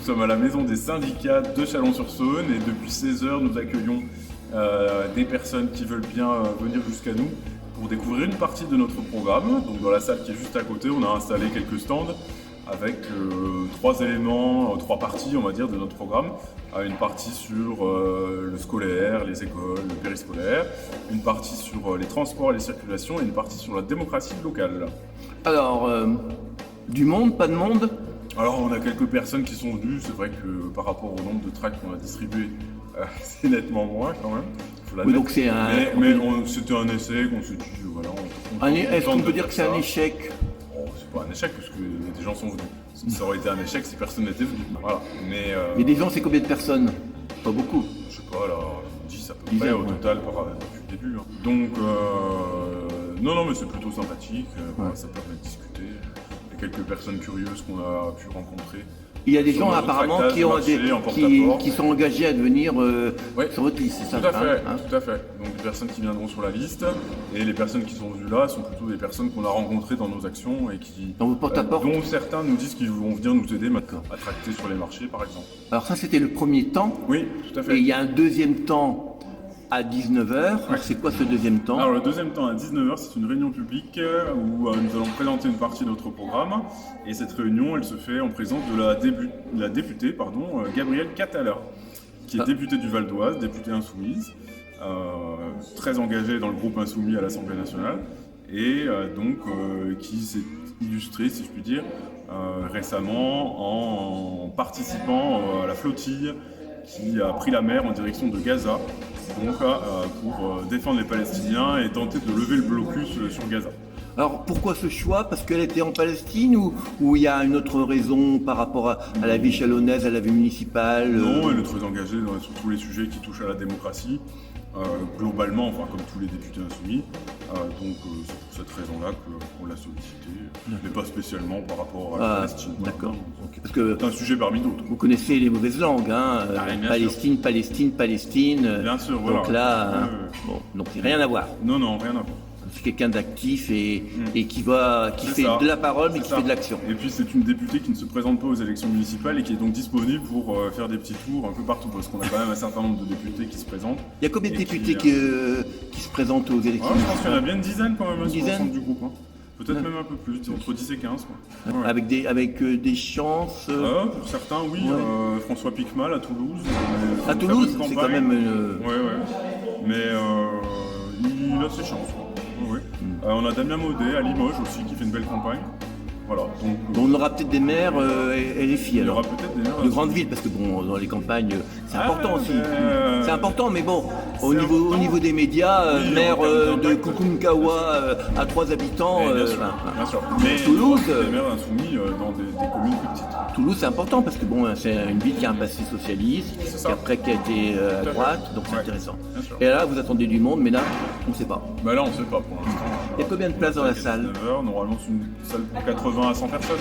Nous sommes à la maison des syndicats de Chalon-sur-Saône et depuis 16 h, nous accueillons des personnes qui veulent bien venir jusqu'à nous pour découvrir une partie de notre programme. Donc dans la salle qui est juste à côté, on a installé quelques stands avec trois éléments, trois parties on va dire de notre programme. Une partie sur le scolaire, les écoles, le périscolaire, une partie sur les transports et les circulations et une partie sur la démocratie locale. Alors, du monde, pas de monde? Alors on a quelques personnes qui sont venues, c'est vrai que par rapport au nombre de tracts qu'on a distribués, c'est nettement moins quand même. Oui, donc c'est un... Mais c'était un essai qu'on s'est dit, voilà... Est-ce qu'on peut dire que c'est un échec? Oh, c'est pas un échec parce que des gens sont venus. Ça aurait été un échec si personne n'était venu. Voilà. Mais des gens, c'est combien de personnes? Pas beaucoup. Je sais pas, là, 10 à peu près au total depuis le début. Hein. Donc, non, mais c'est plutôt sympathique, ça permet de discuter. Il y a quelques personnes curieuses qu'on a pu rencontrer. Il y a des gens apparemment qui sont engagés à devenir sur votre liste, c'est ça? Tout à fait, tout à fait. Donc des personnes qui viendront sur la liste et les personnes qui sont venues là sont plutôt des personnes qu'on a rencontrées dans nos actions et qui, dans vos porte-à-porte, dont certains nous disent qu'ils vont venir nous aider à tracter sur les marchés par exemple. Alors ça c'était le premier temps. Oui, tout à fait. Et il y a un deuxième temps à 19 h. Ouais. C'est quoi ce deuxième temps? Alors le deuxième temps à 19 h, c'est une réunion publique où nous allons présenter une partie de notre programme. Et cette réunion, elle se fait en présence de la députée Gabrielle Catala, qui est députée du Val d'Oise, députée insoumise, très engagée dans le groupe insoumis à l'Assemblée nationale, et qui s'est illustrée, si je puis dire, récemment en participant à la flottille qui a pris la mer en direction de Gaza, donc pour défendre les Palestiniens et tenter de lever le blocus sur Gaza. Alors pourquoi ce choix? Parce qu'elle était en Palestine ou il y a une autre raison par rapport à la vie chalonnaise, à la vie municipale? Non, elle est très engagée sur tous les sujets qui touchent à la démocratie, globalement, enfin comme tous les députés insoumis. Donc c'est pour cette raison-là qu'on l'a sollicité, mais pas spécialement par rapport à la Palestine. D'accord. Parce que c'est un sujet parmi d'autres. Vous connaissez les mauvaises langues, hein, Palestine, Palestine, Palestine. Bien sûr, voilà. Donc là, bon, donc rien à voir. Non, rien à voir. C'est quelqu'un d'actif et qui fait de la parole mais qui fait de l'action. Et puis c'est une députée qui ne se présente pas aux élections municipales et qui est donc disponible pour faire des petits tours un peu partout parce qu'on a quand même un certain nombre de députés qui se présentent. Il y a combien de députés qui se présentent aux élections municipales? Je pense qu'il y en a bien une dizaine quand même sur l'ensemble du groupe. Hein. Peut-être même un peu plus, entre 10 et 15. Quoi. Ouais. Avec des chances pour certains, oui. Ouais. François Piquemal à Toulouse. À Toulouse, c'est quand même... Ouais. Mais il a ses chances. Oui. On a Damien Maudet à Limoges aussi qui fait une belle campagne. Voilà. Donc, On aura peut-être des maires LFI il y alors. aura peut-être des maires De grandes villes, parce que bon, dans les campagnes, c'est important aussi. mais, C'est important, mais bon, au c'est niveau, important. des médias, Oui, maire en termes de d'impact. Kukumkawa à 3 habitants, bien sûr, bien sûr. Mais Toulouse, des maires insoumis dans des communes plus petites. Toulouse, c'est important parce que bon, c'est une ville qui a un passé socialiste, C'est ça. qui a été à Tout à fait. droite, donc c'est Ouais, intéressant. bien sûr. Et là, vous attendez du monde, mais là, on ne sait pas. Bah là, on sait pas pour l'instant. Il y a combien de places dans la salle? 19h, normalement, c'est une salle pour 80 à 100 personnes.